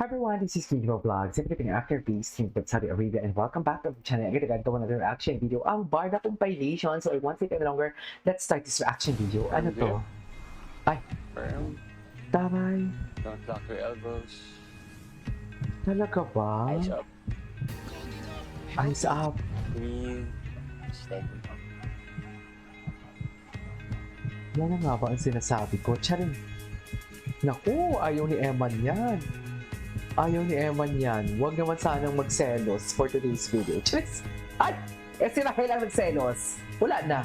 Hi everyone, this is Kingdom Vlogs, everything after peace, Kingdom Saudi Arabia, and welcome back to the channel. Again, nagagawa natin reaction video ang Barda compilation. So, I won't take any longer. Let's start this reaction video. Ano to? Ay, Firm. taray. Don't lock your elbows. Talaga ba? Eyes up. Eyes up. Breathe. Steady. Yan na nga ba ang sinasabi ko? Charing. Naku, ayaw ni Eman yan. Ayaw ni Eman yan. Huwag naman sanang magselos for today's video. Charis! Ay! Si Rahel ang nagselos. Wala na.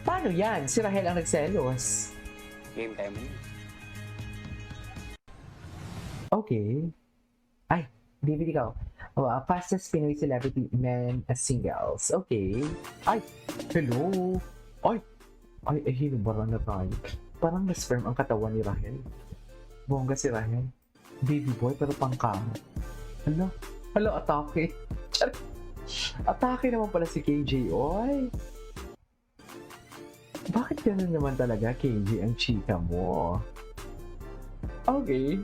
Paano yan? Si Rahel ang nagselos. Game time. Okay. Ay, David, ikaw. Fastest Pinoy celebrity men as singles. Okay. Ay, hello. Ay, hinubara na tayo. Parang mas firm ang katawan ni Rahel. Bongga si Rahel. Baby boy, pero pangkamo. Hala, atake. Atake naman pala si KJ, oy. Bakit gano'n naman talaga, KJ, ang chika mo? Okay.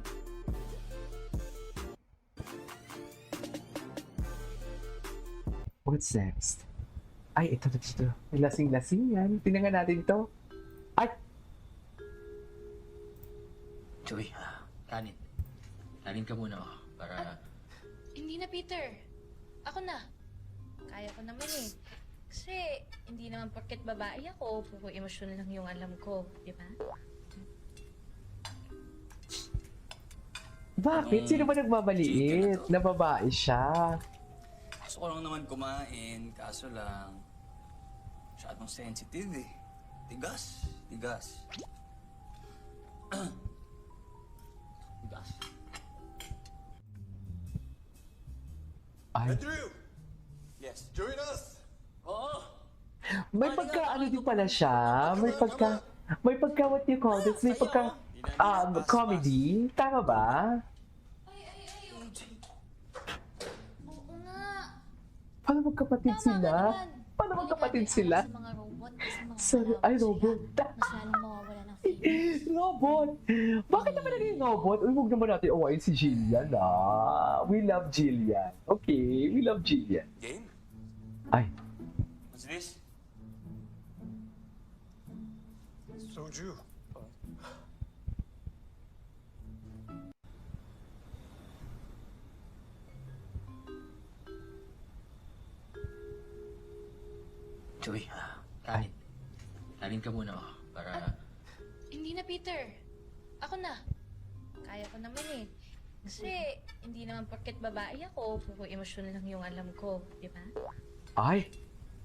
What's next? Ay, ito. May lasing-lasing yan. Tingnan nga natin to. Ay! Joey, kanin. Kanin ka muna para... Hindi na, Peter. Ako na. Kaya ko naman eh. Kasi hindi naman porket babae ako, puro emosyon lang yung alam ko. Di ba? Bakit? Sino ba nagmamaliit? Na babae siya. Gusto ko lang naman kumain, kaso lang... Masyadong sensitive eh. Tigas. Tigas. Ay, Andrew, Yes. join us. Oo! may pagka ano din pala siya. May pagka what do you call this? May pagka comedy. Tama ba? Oo nga. Paano magkapatid Tama sila? ka naman. Paano magkapatid sila? Sa mga robot, kasi mga Sorry, kalaban ay, sila. robot. Mas lalong mawawala ng feelings. Robot! Bakit naman naging robot? Uy, huwag naman natin awayin si Jillian, ah. We love Jillian. Okay, we love Jillian. Game? Ay, What's this? Soju. Joey, kanin. Kanin ka muna para... Hindi na, Peter. Ako na. Kaya ko naman eh. Kasi hindi naman porket babae ako, puro emosyon lang yung alam ko. Di ba? ay,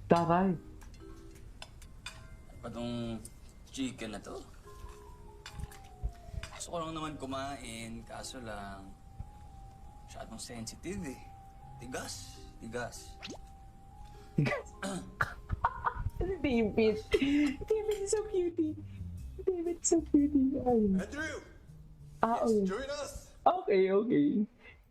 taray. Ano ba tong chicken na to? Gusto ko lang naman kumain, kaso lang... Masyadong sensitive eh. Tigas. Tigas. David. David is so cutie. David is so cutie. Ay. Andrew, Okay. join us. Okay.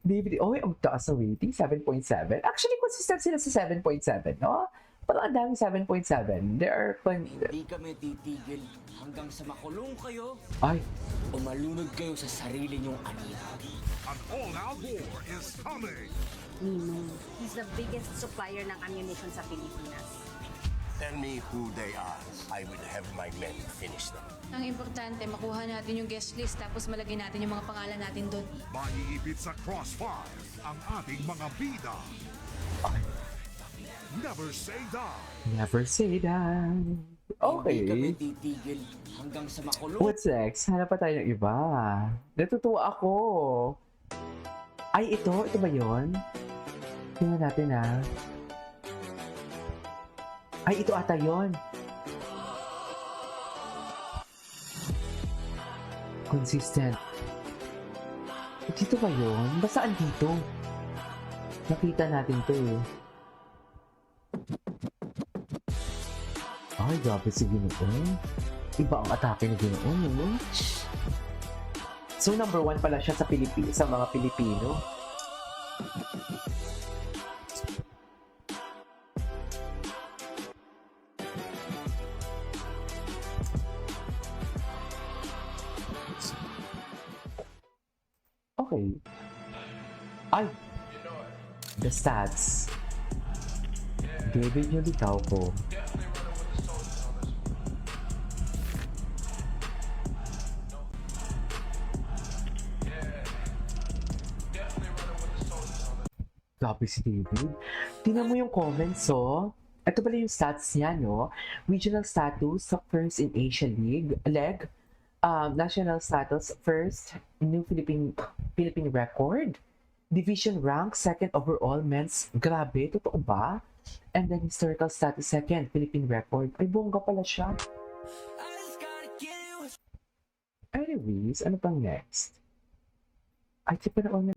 David, oh, ang taas na rating, 7.7. Actually, consistent sila sa 7.7, no? Parang ang daming 7.7. There are Hindi kami titigil hanggang sa makulong kayo ay, o malunod kayo sa sarili niyong anino. An all-out war is coming! Ninong. He's the biggest supplier ng ammunition sa Pilipinas. Tell me who they are. I will have my men finish them. Ang importante, makuha natin yung guest list tapos malagay natin yung mga pangalan natin doon. Maiipit sa crossfire ang ating mga bida. Never say die. never say that. Hindi kami Okay. titigil hanggang sa makulong. What's next? Hanap pa tayo ng iba. Natutuwa ako. Ay, ito ba yun? Tingnan natin, ha. Ay, ito ata yun. Consistent. Dito ba yun? Basta andito. Nakita natin to eh. Ay, grabe si Ginoon. Iba ang atake ni Ginoon. So, number 1 pala siya sa sa mga Pilipino. Okay. Ay! The stats. David yung litaw ko. Grabe si David. Tingnan mo yung comments, oh. Ito pala yung stats niya, no? Regional status, first in Asia League, leg. National status, first, new Philippine record. Division rank, second overall men's. Grabe, totoo ba? And then historical status, second, Philippine record. Ay, bongga pala siya. Anyways, ano pang next? Ay, di pa na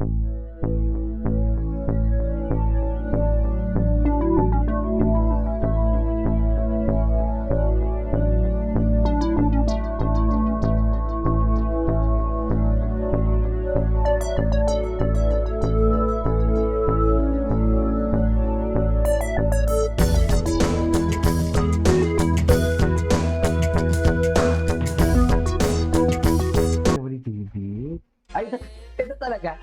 David. Ay, ito talaga.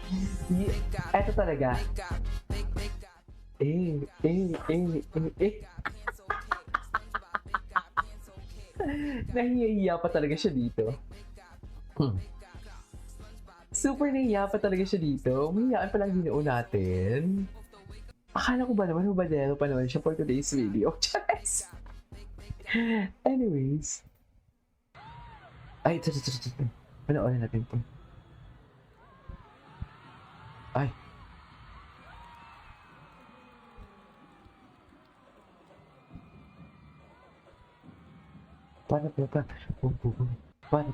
Ito talaga. Nahihiya pa talaga siya dito. Super nahihiya pa talaga siya dito. Mahiyaan pa lang ginoo natin. Akala ko ba naman hubadero pa naman siya for today's video. Charis! Anyways. Ay, ito. Panoorin natin ito. Ay. Paano? Paano?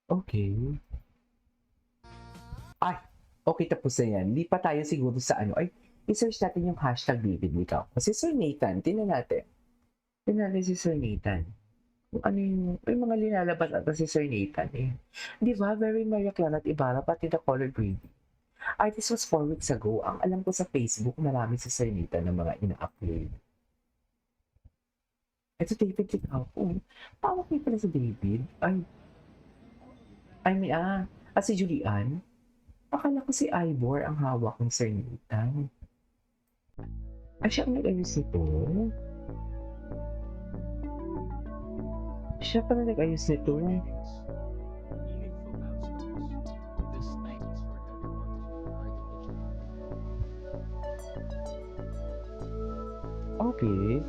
Okay. Ay, okay, tapos na yan. Hindi pa tayo siguro sa ano. Ay, i-search natin yung hashtag David Ikaw. Kasi Sir Nathan, tingnan natin. Tingnan natin si Sir Nathan. Kung ano yung, may mga linalabas ata si Sir Nathan eh. Di ba? Very Maria Clara at Ibarra, pati the color green. Ay, this was 4 weeks ago. Ang alam ko sa Facebook, marami si Sir Nathan ng mga ina-upload. Ito David Ikaw. Oh, tawag niya pala si David. Ay, may si Julian. Akala ko si Ivor ang hawak ng Sir Nathan. Ay, siya ang nag-ayos nito. Siya pala nag-ayos nito. Okay.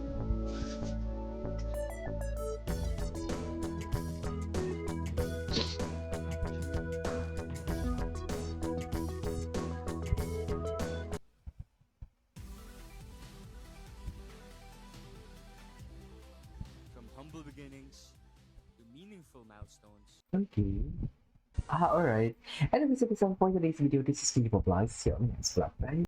From humble beginnings to meaningful milestones. Okay. Alright. Anyways, for today's video, this is Steve Vlogs. See you on the next vlog. Bye.